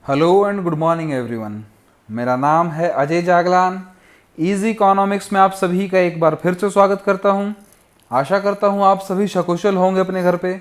Hello and good morning everyone. मेरा नाम है अजय जागलान। इजी इकोनॉमिक्स में आप सभी का एक बार फिर से स्वागत करता हूं। आशा करता हूं आप सभी सकुशल होंगे अपने घर पे।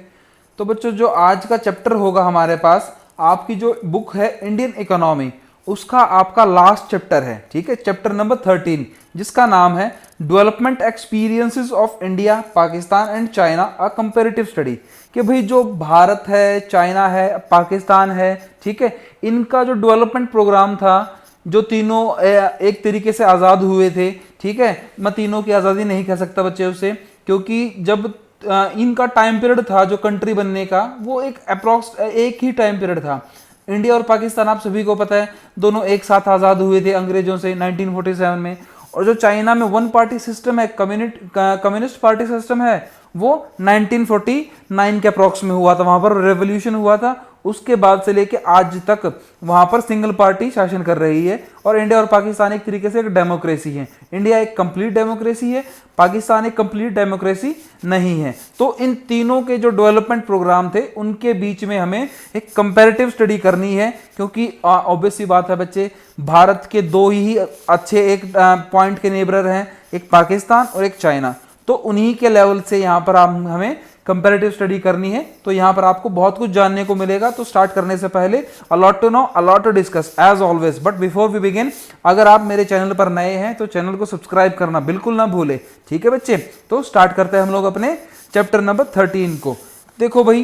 तो बच्चों, जो आज का चैप्टर होगा हमारे पास, आपकी जो बुक है इंडियन इकोनॉमी, उसका आपका लास्ट चैप्टर है। ठीक है, चैप्टर नंबर 13, जिसका नाम है development experiences of India, Pakistan and China, a comparative study. कि भाई जो भारत है, चाइना है, पाकिस्तान है, ठीक है, इनका जो डेवलपमेंट प्रोग्राम था, जो तीनों एक तरीके से आज़ाद हुए थे। ठीक है, मैं तीनों की आज़ादी नहीं कह सकता बच्चे उसे, क्योंकि जब इनका टाइम पीरियड था जो कंट्री बनने का, वो एक अप्रोक्स एक ही टाइम पीरियड था। इंडिया और पाकिस्तान आप सभी को पता है, दोनों एक साथ आज़ाद हुए थे अंग्रेजों से 1947 में। और जो चाइना में वन पार्टी सिस्टम है, कम्युनिस्ट पार्टी सिस्टम है, वो 1949 के अप्रोक्स में हुआ था, वहां पर रेवोल्यूशन हुआ था। उसके बाद से लेके आज तक वहां पर सिंगल पार्टी शासन कर रही है। और इंडिया और पाकिस्तान एक तरीके से एक डेमोक्रेसी है। इंडिया एक कंप्लीट डेमोक्रेसी है, पाकिस्तान एक कंप्लीट डेमोक्रेसी नहीं है। तो इन तीनों के जो डेवलपमेंट प्रोग्राम थे, उनके बीच में हमें एक कंपैरेटिव स्टडी करनी है, क्योंकि ऑब्वियस सी बात है बच्चे, भारत के दो ही अच्छे एक पॉइंट के नेबर हैं, एक पाकिस्तान और एक चाइना। तो उन्हीं के लेवल से यहाँ पर आप हमें कंपैरेटिव स्टडी करनी है। तो यहाँ पर आपको बहुत कुछ जानने को मिलेगा। तो स्टार्ट करने से पहले a lot to know, a lot to discuss as always, but before we begin, अगर आप मेरे चैनल पर नए हैं तो चैनल को सब्सक्राइब करना बिल्कुल ना भूले। ठीक है बच्चे, तो स्टार्ट करते हैं हम लोग अपने चैप्टर नंबर 13 को। देखो भाई,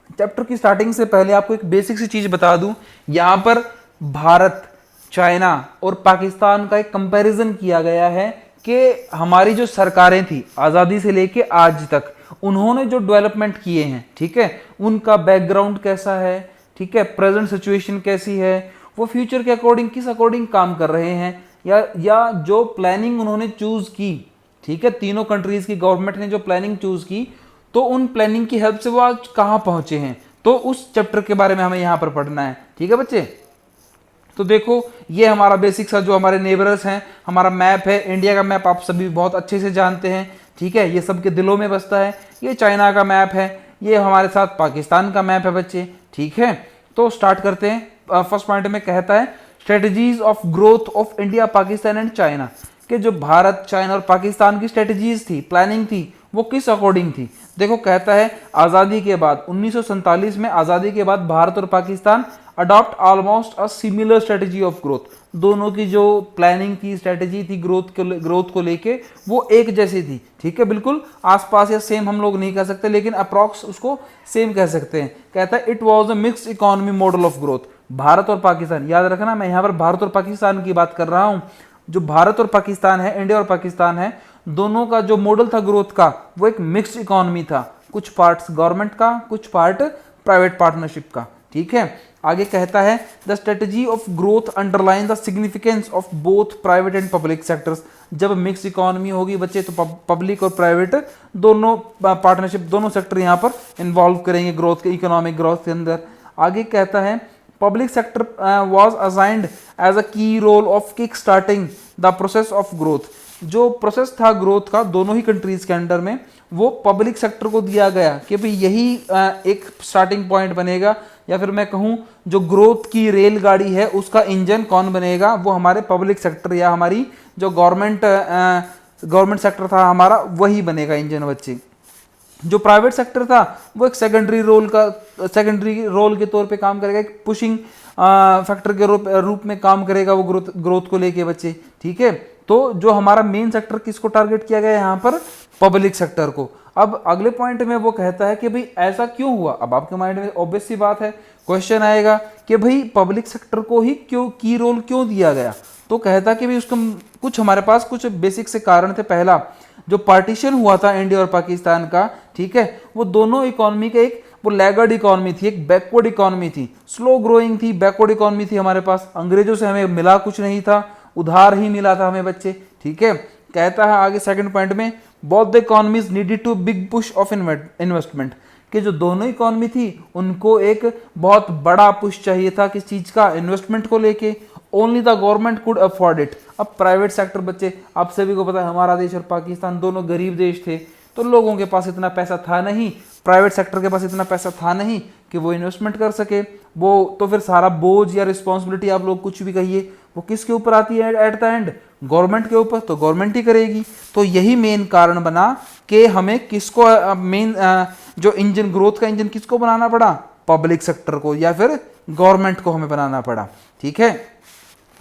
चैप्टर की स्टार्टिंग से पहले आपको एक बेसिक सी चीज बता दूं। यहां पर भारत, चाइना और पाकिस्तान का एक कंपैरिजन किया गया है कि हमारी जो सरकारें थी आज़ादी से लेके आज तक, उन्होंने जो डेवलपमेंट किए हैं, ठीक है, उनका बैकग्राउंड कैसा है, ठीक है, प्रेजेंट सिचुएशन कैसी है, वो फ्यूचर के अकॉर्डिंग किस अकॉर्डिंग काम कर रहे हैं, या जो प्लानिंग उन्होंने चूज की, ठीक है, तीनों कंट्रीज की गवर्नमेंट ने जो प्लानिंग चूज की, तो उन प्लानिंग की हेल्प से वो आज कहां पहुंचे हैं। तो उस चैप्टर के बारे में हमें यहां पर पढ़ना है। ठीक है बच्चे, तो देखो, ये हमारा बेसिक सा जो हमारे नेबरस हैं, हमारा मैप है, इंडिया का मैप आप सभी बहुत अच्छे से जानते हैं। ठीक है, ये सबके दिलों में बसता है। ये चाइना का मैप है, ये हमारे साथ पाकिस्तान का मैप है बच्चे। ठीक है, तो स्टार्ट करते हैं। फर्स्ट पॉइंट में कहता है strategies of growth of India, Pakistan and China, कि जो भारत, चाइना और पाकिस्तान की स्ट्रेटजीज थी, प्लानिंग थी, वो किस अकॉर्डिंग थी। देखो, कहता है आज़ादी के बाद 1947 में आज़ादी के बाद भारत और Pakistan adopt almost a similar strategy of growth. दोनों की जो प्लानिंग थी, स्ट्रेटजी थी ग्रोथ को लेके, वो एक जैसी थी। ठीक है, बिल्कुल आसपास या सेम हम लोग नहीं कह सकते, लेकिन अप्रॉक्स उसको सेम कह सकते हैं। कहता है it was a mixed economy model of growth. Bharat और पाकिस्तान, याद रखना मैं यहाँ पर भारत और पाकिस्तान की बात कर रहा हूँ। जो भारत और पाकिस्तान है, इंडिया और पाकिस्तान है, दोनों का जो मॉडल था ग्रोथ का, वो एक मिक्स्ड इकोनॉमी था। कुछ पार्ट्स गवर्नमेंट का, कुछ पार्ट प्राइवेट पार्टनरशिप का। ठीक है, आगे कहता है the strategy of growth underline the significance of both private and public sectors. जब मिक्स इकोनॉमी होगी बच्चे, तो पब्लिक और प्राइवेट दोनों पार्टनरशिप, दोनों सेक्टर यहाँ पर इन्वॉल्व करेंगे ग्रोथ के, इकोनॉमिक ग्रोथ के अंदर। आगे कहता है public sector was assigned as a key role of kick starting the process of growth. जो प्रोसेस था ग्रोथ का दोनों ही कंट्रीज के अंडर में, वो पब्लिक सेक्टर को दिया गया कि भाई यही एक स्टार्टिंग पॉइंट बनेगा, या फिर मैं कहूं जो ग्रोथ की रेलगाड़ी है उसका इंजन कौन बनेगा, वो हमारे पब्लिक सेक्टर या हमारी जो गवर्नमेंट सेक्टर था हमारा, वही बनेगा इंजन बच्चे। जो प्राइवेट सेक्टर था वो एक सेकेंडरी रोल के तौर पे काम करेगा, एक पुशिंग फैक्टर के रूप में काम करेगा वो ग्रोथ को लेके बच्चे। ठीक है, तो जो हमारा मेन सेक्टर किसको टारगेट किया गया है यहाँ पर, पब्लिक सेक्टर को। अब अगले पॉइंट में वो कहता है कि भाई ऐसा क्यों हुआ। अब आपके माइंड में ऑब्वियस सी बात है, क्वेश्चन आएगा कि भाई पब्लिक सेक्टर को ही क्यों की रोल क्यों दिया गया। तो कहता कि भाई उसका कुछ हमारे पास कुछ बेसिक से कारण थे। पहला, जो पार्टीशन हुआ था इंडिया और पाकिस्तान का, ठीक है, वो दोनों इकोनॉमी के एक वो लैगर्ड इकोनॉमी थी, एक बैकवर्ड इकोनॉमी थी, स्लो ग्रोइंग थी, बैकवर्ड इकोनॉमी थी हमारे पास। अंग्रेजों से हमें मिला कुछ नहीं था, उधार ही मिला था हमें बच्चे। ठीक है, कहता है आगे सेकंड पॉइंट में both the economies needed to big push of investment, कि जो दोनों इकोनॉमी थी उनको एक बहुत बड़ा पुश चाहिए था, किस चीज का, इन्वेस्टमेंट को लेके। Only the government could afford it. अब प्राइवेट सेक्टर बच्चे, आप सभी को पता है हमारा देश और पाकिस्तान दोनों गरीब देश थे, तो लोगों के पास इतना पैसा था नहीं, प्राइवेट सेक्टर के पास इतना पैसा था नहीं कि वो इन्वेस्टमेंट कर सके। वो तो फिर सारा बोझ या रिस्पॉन्सिबिलिटी, आप लोग कुछ भी कहिए, वो किसके ऊपर आती है एट द एंड? गवर्नमेंट के ऊपर। तो गवर्नमेंट ही करेगी। तो यही मेन कारण बना कि हमें किसको मेन जो इंजन, ग्रोथ का इंजन किसको बनाना पड़ा? पब्लिक सेक्टर को या फिर गवर्नमेंट को हमें बनाना पड़ा। ठीक है,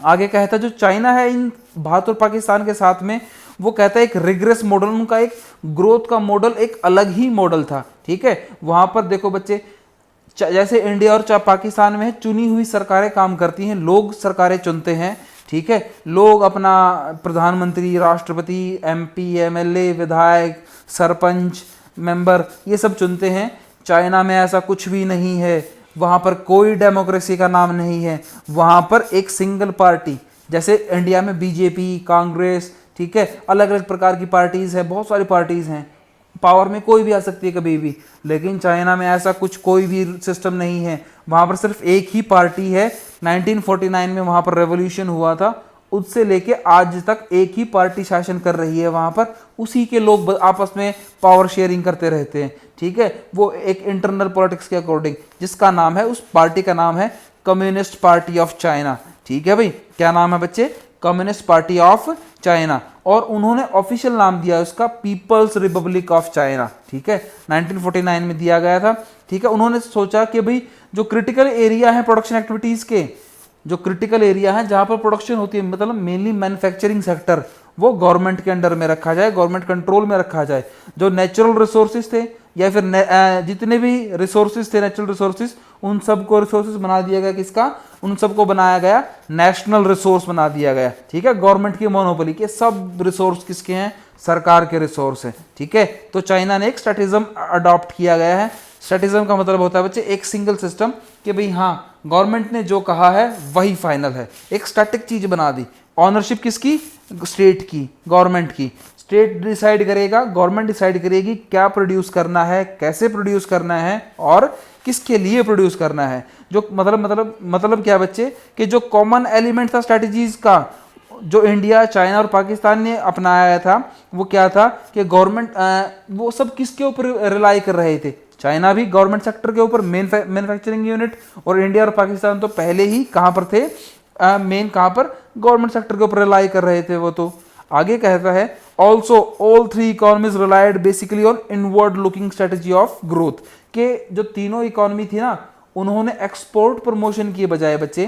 आगे कहता है जो चाइना है इन भारत और पाकिस्तान के साथ में, वो कहता है एक रिग्रेस मॉडल, उनका एक ग्रोथ का मॉडल एक अलग ही मॉडल था। ठीक है, वहां पर देखो बच्चे, जैसे इंडिया और पाकिस्तान में चुनी हुई सरकारें काम करती हैं, लोग सरकारें चुनते हैं। ठीक है, लोग अपना प्रधानमंत्री, राष्ट्रपति, एमपी, एमएलए, विधायक, सरपंच, मेंबर, ये सब चुनते हैं। चाइना में ऐसा कुछ भी नहीं है, वहाँ पर कोई डेमोक्रेसी का नाम नहीं है। वहाँ पर एक सिंगल पार्टी, जैसे इंडिया में बीजेपी, कांग्रेस, ठीक है, अलग अलग प्रकार की पार्टीज़ है, बहुत सारी पार्टीज़ हैं, पावर में कोई भी आ सकती है कभी भी। लेकिन चाइना में ऐसा कुछ कोई भी सिस्टम नहीं है। वहाँ पर सिर्फ एक ही पार्टी है। 1949 में वहाँ पर रेवोल्यूशन हुआ था, उससे लेके आज तक एक ही पार्टी शासन कर रही है वहाँ पर। उसी के लोग आपस में पावर शेयरिंग करते रहते हैं। ठीक है, वो एक इंटरनल पॉलिटिक्स के अकॉर्डिंग, जिसका नाम है, उस पार्टी का नाम है कम्युनिस्ट पार्टी ऑफ चाइना। ठीक है भाई, क्या नाम है बच्चे? Communist party of China. और उन्होंने ऑफिशियल नाम दिया उसका पीपल्स रिपब्लिक ऑफ चाइना। ठीक है, 1949 में दिया गया था। ठीक है, उन्होंने सोचा कि भाई जो क्रिटिकल एरिया है प्रोडक्शन एक्टिविटीज़ के, जो क्रिटिकल एरिया है जहाँ पर प्रोडक्शन होती है, मतलब मेनली मैन्युफैक्चरिंग सेक्टर, वो गवर्नमेंट के अंडर में रखा जाए, गवर्नमेंट कंट्रोल में रखा जाए। जो नेचुरल रिसोर्सेज थे या फिर जितने भी रिसोर्सेज थे, नेचुरल रिसोर्सेज, उन सबको रिसोर्सेज बना दिया गया किसका? उन सबको बनाया गया नेशनल रिसोर्स बना दिया गया। ठीक है, गवर्नमेंट की मोनोपोली के सब रिसोर्स किसके हैं? सरकार के रिसोर्स हैं। ठीक है, तो चाइना ने एक स्ट्रेटिज्म अडॉप्ट किया गया है। स्ट्रेटिज्म का मतलब होता है बच्चे एक सिंगल सिस्टम, कि भाई हाँ, गवर्नमेंट ने जो कहा है वही फाइनल है। एक स्टैटिक चीज बना दी। ऑनरशिप किसकी? स्टेट की, गवर्नमेंट की। स्टेट डिसाइड करेगा, गवर्नमेंट डिसाइड करेगी क्या प्रोड्यूस करना है, कैसे प्रोड्यूस करना है और किसके लिए प्रोड्यूस करना है। जो मतलब क्या बच्चे, कि जो कॉमन एलिमेंट था स्ट्रेटजीज का, जो इंडिया, चाइना और पाकिस्तान ने अपनाया था, वो क्या था कि गवर्नमेंट, वो सब किसके ऊपर रिलाई कर रहे थे? चाइना भी गवर्नमेंट सेक्टर के ऊपर, मैन्युफैक्चरिंग यूनिट, और इंडिया और पाकिस्तान तो पहले ही कहाँ पर थे? मेन कहाँ पर? गवर्नमेंट सेक्टर के ऊपर रिलाई कर रहे थे वो। तो आगे कहता है also all three economies relied basically on inward looking strategy of growth, के जो तीनों इकोनॉमी थी ना, उन्होंने एक्सपोर्ट प्रमोशन की बजाय बच्चे,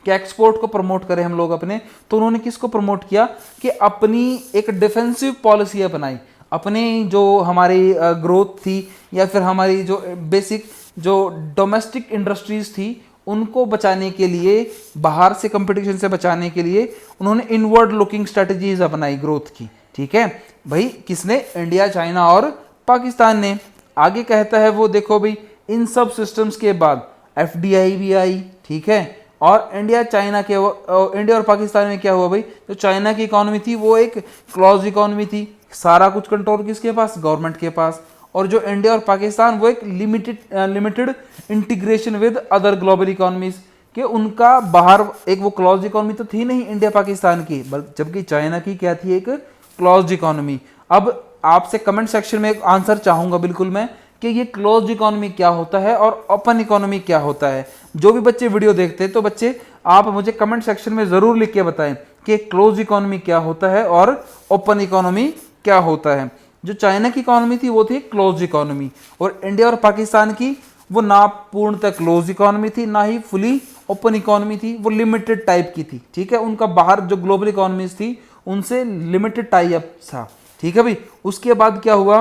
कि एक्सपोर्ट को प्रमोट करें हम लोग अपने, तो उन्होंने किसको प्रमोट किया? कि अपनी एक डिफेंसिव पॉलिसी अपनाई। अपनी जो हमारी ग्रोथ थी या फिर हमारी जो बेसिक जो डोमेस्टिक इंडस्ट्रीज थी, उनको बचाने के लिए, बाहर से कंपटीशन से बचाने के लिए उन्होंने इनवर्ड लुकिंग स्ट्रेटजीज अपनाई ग्रोथ की। ठीक है भाई, किसने? इंडिया, चाइना और पाकिस्तान ने। आगे कहता है वो, देखो भाई, इन सब सिस्टम्स के बाद एफडीआई भी आई। ठीक है, और इंडिया और पाकिस्तान में क्या हुआ भाई? जो चाइना की इकोनॉमी थी वो एक क्लोज इकोनॉमी थी, सारा कुछ कंट्रोल किसके पास? गवर्नमेंट के पास। और जो इंडिया और पाकिस्तान, वो एक limited integration with other global economies, कि उनका बाहर एक वो क्लोज इकोनॉमी तो थी नहीं इंडिया पाकिस्तान की, जबकि चाइना की क्या थी? एक क्लोज इकोनॉमी। अब आपसे कमेंट सेक्शन में एक आंसर चाहूंगा बिल्कुल मैं, कि ये क्लोज इकोनॉमी क्या होता है और ओपन इकोनॉमी क्या होता है। जो भी बच्चे वीडियो देखते हैं, तो बच्चे आप मुझे कमेंट सेक्शन में जरूर लिख के बताएं कि क्लोज इकोनॉमी क्या होता है और ओपन इकोनॉमी क्या होता है। जो चाइना की इकोनॉमी थी वो थी क्लोज इकोनॉमी, और इंडिया और पाकिस्तान की वो ना पूर्णतः क्लोज इकोनॉमी थी, ना ही फुली ओपन इकोनॉमी थी, वो लिमिटेड टाइप की थी। ठीक है, उनका बाहर जो ग्लोबल इकोनॉमीज थी उनसे लिमिटेड टाई अप था। ठीक है भाई, उसके बाद क्या हुआ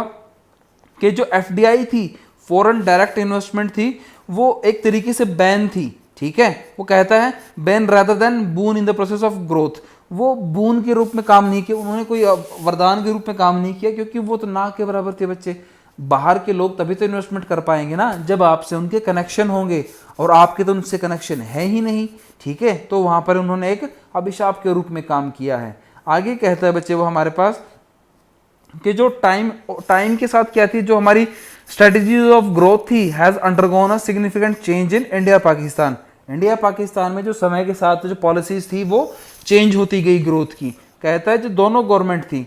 कि जो एफडीआई थी, फॉरेन डायरेक्ट इन्वेस्टमेंट थी, वो एक तरीके से बैन थी। ठीक है, वो कहता है ban rather than boon in the process of growth. वो बून के रूप में काम नहीं किया, उन्होंने कोई वरदान के रूप में काम नहीं किया, क्योंकि वो तो ना के बराबर थे बच्चे। बाहर के लोग तभी तो इन्वेस्टमेंट कर पाएंगे ना, जब आपसे उनके कनेक्शन होंगे, और आपके तो उनसे कनेक्शन है ही नहीं। ठीक है, तो वहां पर उन्होंने एक अभिशाप के रूप में काम किया है। आगे कहता है बच्चे वो हमारे पास, कि जो टाइम के साथ क्या थी, जो हमारी स्ट्रेटजीज ऑफ ग्रोथ थी, has undergone a significant change in India Pakistan. India Pakistan में जो समय के साथ जो पॉलिसीज थी वो चेंज होती गई ग्रोथ की। कहता है जो दोनों गवर्नमेंट थी,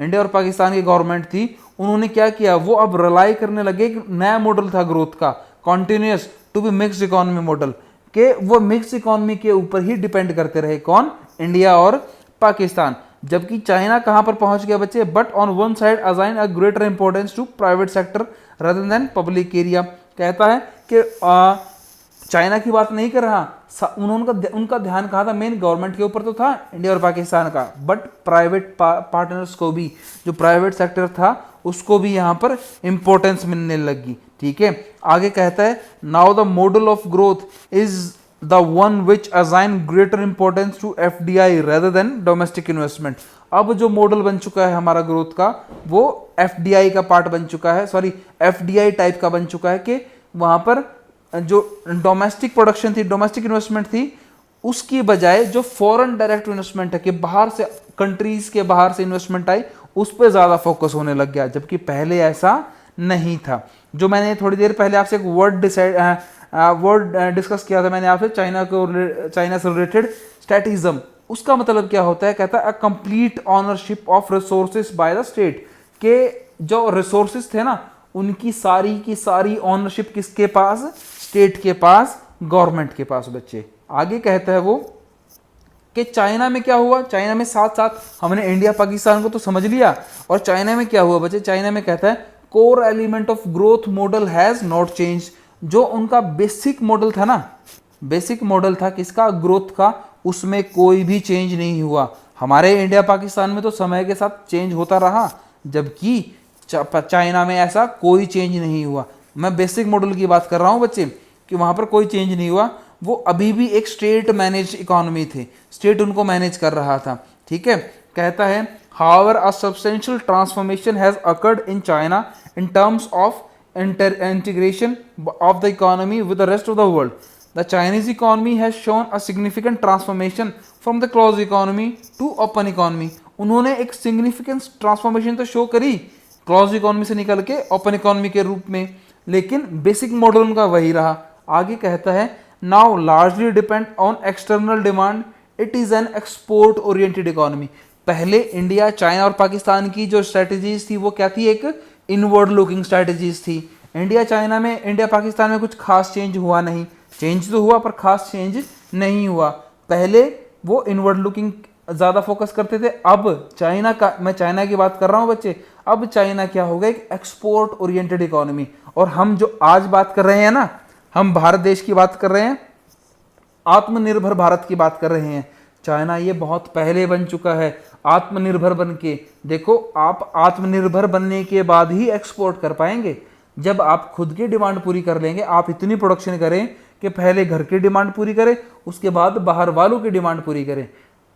इंडिया और पाकिस्तान की गवर्नमेंट थी, उन्होंने क्या किया, वो अब रिलाई करने लगे, एक नया मॉडल था ग्रोथ का, continues to be mixed economy model, के वो मिक्स इकोनॉमी के ऊपर ही डिपेंड करते रहे, कौन, इंडिया और पाकिस्तान। जबकि चाइना कहां पर पहुंच गया बच्चे, but on one side assign a greater importance to private sector rather than public area. कहता है कि चाइना की बात नहीं कर रहा, उनका ध्यान कहाँ था, मेन गवर्नमेंट के ऊपर तो था इंडिया और पाकिस्तान का, बट प्राइवेट पार्टनर्स को भी, जो प्राइवेट सेक्टर था उसको भी यहाँ पर इंपॉर्टेंस मिलने लगी। ठीक है, आगे कहता है now the model of growth is the one which assign greater importance to FDI rather than domestic investment. अब जो मॉडल बन चुका है हमारा ग्रोथ का, वो एफडीआई का पार्ट बन चुका है, सॉरी एफडीआई टाइप का बन चुका है, कि वहां पर जो डोमेस्टिक प्रोडक्शन थी, डोमेस्टिक इन्वेस्टमेंट थी, उसकी बजाय जो फॉरेन डायरेक्ट इन्वेस्टमेंट है कि बाहर से, कंट्रीज के बाहर से इन्वेस्टमेंट आई, उस पर ज़्यादा फोकस होने लग गया, जबकि पहले ऐसा नहीं था। जो मैंने थोड़ी देर पहले आपसे एक वर्ड डिस्कस किया था मैंने आपसे, चाइना से रिलेटेड स्टैटिज्म, उसका मतलब क्या होता है, कहता है a complete ownership of resources by the state, के जो रिसोर्सेज थे ना, उनकी सारी की सारी ऑनरशिप किसके पास, स्टेट के पास, गवर्नमेंट के पास बच्चे। आगे कहता है वो कि चाइना में क्या हुआ, चाइना में साथ साथ हमने इंडिया पाकिस्तान को तो समझ लिया, और चाइना में क्या हुआ बच्चे, चाइना में कहता है core element of growth model has not change. जो उनका बेसिक मॉडल था ना, बेसिक मॉडल था किसका, ग्रोथ का, उसमें कोई भी चेंज नहीं हुआ। हमारे इंडिया पाकिस्तान में तो समय के साथ चेंज होता रहा, जबकि चाइना में ऐसा कोई चेंज नहीं हुआ। मैं बेसिक मॉडल की बात कर रहा हूं बच्चे, कि वहां पर कोई चेंज नहीं हुआ, वो अभी भी एक स्टेट मैनेज इकोनॉमी थे, स्टेट उनको मैनेज कर रहा था। ठीक है, कहता है however a substantial transformation has occurred in China in terms of integration of the economy with the rest of the world. The Chinese economy has shown a significant transformation from the close economy to open economy. उन्होंने एक significant transformation तो show करी close economy से निकल के open economy के रूप में, लेकिन बेसिक मॉडल उनका वही रहा। आगे कहता है now largely depend on external demand, it is an export oriented economy. पहले इंडिया, चाइना और पाकिस्तान की जो स्ट्रेटजीज थी वो क्या थी, एक इनवर्ड लुकिंग स्ट्रेटजीज थी। इंडिया पाकिस्तान में कुछ खास चेंज हुआ नहीं, चेंज तो हुआ पर खास चेंज नहीं हुआ। पहले वो इनवर्ड लुकिंग ज़्यादा फोकस करते थे। अब चाइना का, मैं चाइना की बात कर रहा हूँ बच्चे, अब चाइना क्या हो गया, एक एक्सपोर्ट ओरिएंटेड इकोनॉमी। और हम जो आज बात कर रहे हैं ना, हम भारत देश की बात कर रहे हैं, आत्मनिर्भर भारत की बात कर रहे हैं, चाइना ये बहुत पहले बन चुका है आत्मनिर्भर बन के। देखो, आप आत्मनिर्भर बनने के बाद ही एक्सपोर्ट कर पाएंगे। जब आप खुद की डिमांड पूरी कर लेंगे, आप इतनी प्रोडक्शन करें कि पहले घर की डिमांड पूरी करें, उसके बाद बाहर वालों की डिमांड पूरी करें।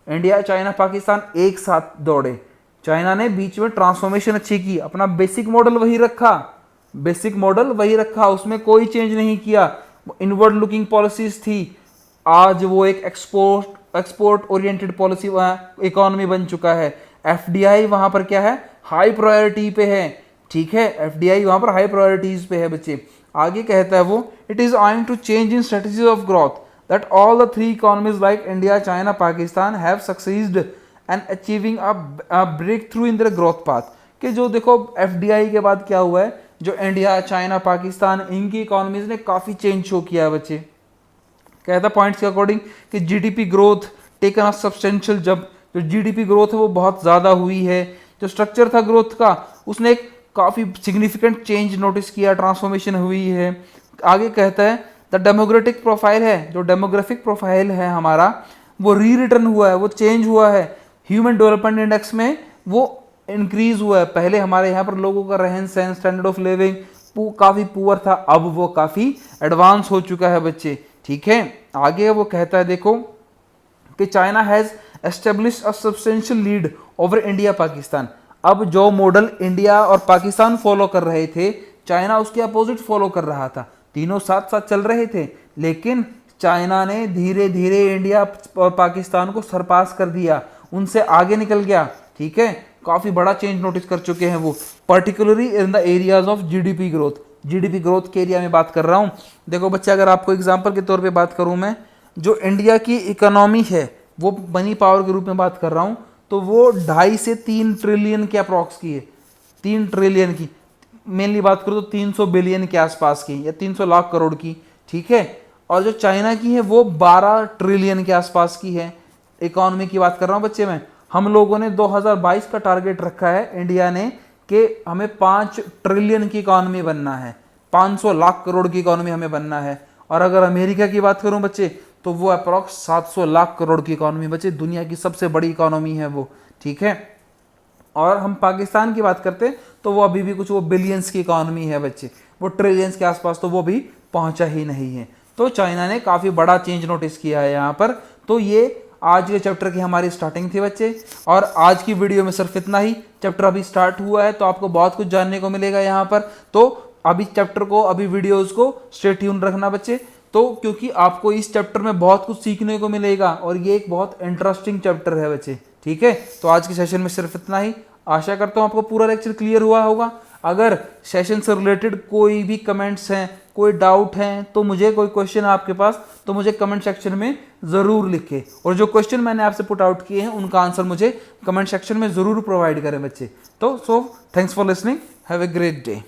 इंडिया, चाइना, पाकिस्तान एक साथ दौड़े। चाइना ने बीच में ट्रांसफॉर्मेशन अच्छी की, अपना बेसिक मॉडल वही रखा, बेसिक मॉडल वही रखा, उसमें कोई चेंज नहीं किया। इनवर्ड लुकिंग पॉलिसीज थी, आज वो एक एक्सपोर्ट ओरिएंटेड पॉलिसी इकोनॉमी बन चुका है। एफडीआई वहां पर क्या है, हाई प्रायोरिटी पे है। ठीक है, एफडीआई वहां पर हाई प्रायोरिटीज पे है बच्चे। आगे कहता है वो, it is owing to change in strategies of growth that all the three economies like India, China, Pakistan have succeeded and achieving a breakthrough in their growth path। कि जो देखो FDI के बाद क्या हुआ है, जो इंडिया, चाइना, पाकिस्तान, इनकी इकोनॉमीज ने काफ़ी चेंज शो किया है बच्चे। कहता पॉइंट्स के अकॉर्डिंग कि GDP growth taken a substantial, जब जो जीडीपी ग्रोथ है वो बहुत ज़्यादा हुई है। जो स्ट्रक्चर था ग्रोथ का, उसने एक काफ़ी सिग्निफिकेंट चेंज नोटिस किया, ट्रांसफॉर्मेशन हुई है। आगे कहता है द डेमोग्राफिक प्रोफाइल है, जो डेमोग्राफिक प्रोफाइल है हमारा, वो री रिटर्न हुआ है, वो चेंज हुआ है। ह्यूमन डेवलपमेंट इंडेक्स में वो इंक्रीज हुआ है। पहले हमारे यहाँ पर लोगों का रहन सहन, स्टैंडर्ड ऑफ लिविंग काफ़ी पुअर था, अब वो काफ़ी एडवांस हो चुका है बच्चे। ठीक है, आगे वो कहता है देखो कि China has establish a substantial lead over India Pakistan. अब जो मॉडल इंडिया और पाकिस्तान फॉलो कर रहे थे, चाइना उसके अपोजिट फॉलो कर रहा था। तीनों साथ साथ चल रहे थे, लेकिन चाइना ने धीरे धीरे इंडिया और पाकिस्तान को सरपास कर दिया, उनसे आगे निकल गया। ठीक है, काफ़ी बड़ा चेंज नोटिस कर चुके हैं वो, particularly in the areas of GDP growth. GDP growth के एरिया में बात कर रहा हूँ। देखो बच्चे, अगर आपको एग्जांपल के तौर पे बात करूँ मैं, जो इंडिया की इकोनॉमी है वो मनी पावर के रूप में बात कर रहा हूँ, तो वो 2.5 से 3 ट्रिलियन के अप्रॉक्स की है, 3 ट्रिलियन की, मेनली बात करूँ तो 300 बिलियन के आसपास की या 300 लाख करोड़ की, ठीक है। और जो चाइना की है वो 12 ट्रिलियन के आसपास की है। इकोनॉमी की बात कर रहा हूँ बच्चे मैं। हम लोगों ने 2022 का टारगेट रखा है इंडिया ने कि हमें 5 ट्रिलियन की इकोनॉमी बनना है, 500 लाख करोड़ की इकोनॉमी हमें बनना है। और अगर अमेरिका की बात करूं बच्चे तो वो अप्रॉक्स 700 लाख करोड़ की इकोनॉमी बच्चे, दुनिया की सबसे बड़ी इकोनॉमी है वो, ठीक है। और हम पाकिस्तान की बात करते हैं तो वो अभी भी कुछ वो बिलियंस की इकोनॉमी है बच्चे, वो ट्रिलियंस के आसपास तो वो भी पहुंचा ही नहीं है। तो चाइना ने काफ़ी बड़ा चेंज नोटिस किया है यहाँ पर। तो ये आज के चैप्टर की हमारी स्टार्टिंग थी बच्चे, और आज की वीडियो में सिर्फ इतना ही। चैप्टर अभी स्टार्ट हुआ है तो आपको बहुत कुछ जानने को मिलेगा यहाँ पर। तो अभी चैप्टर को, अभी वीडियोस को स्टे ट्यून रखना बच्चे, तो क्योंकि आपको इस चैप्टर में बहुत कुछ सीखने को मिलेगा और ये एक बहुत इंटरेस्टिंग चैप्टर है बच्चे, ठीक है। तो आज के सेशन में सिर्फ इतना ही। आशा करता हूँ आपको पूरा लेक्चर क्लियर हुआ होगा। अगर सेशन से रिलेटेड कोई भी कमेंट्स हैं, कोई डाउट हैं, तो मुझे, कोई क्वेश्चन है आपके पास तो मुझे कमेंट सेक्शन में ज़रूर लिखें। और जो क्वेश्चन मैंने आपसे पुट आउट किए हैं उनका आंसर मुझे कमेंट सेक्शन में ज़रूर प्रोवाइड करें बच्चे। तो thanks for listening, have a great day.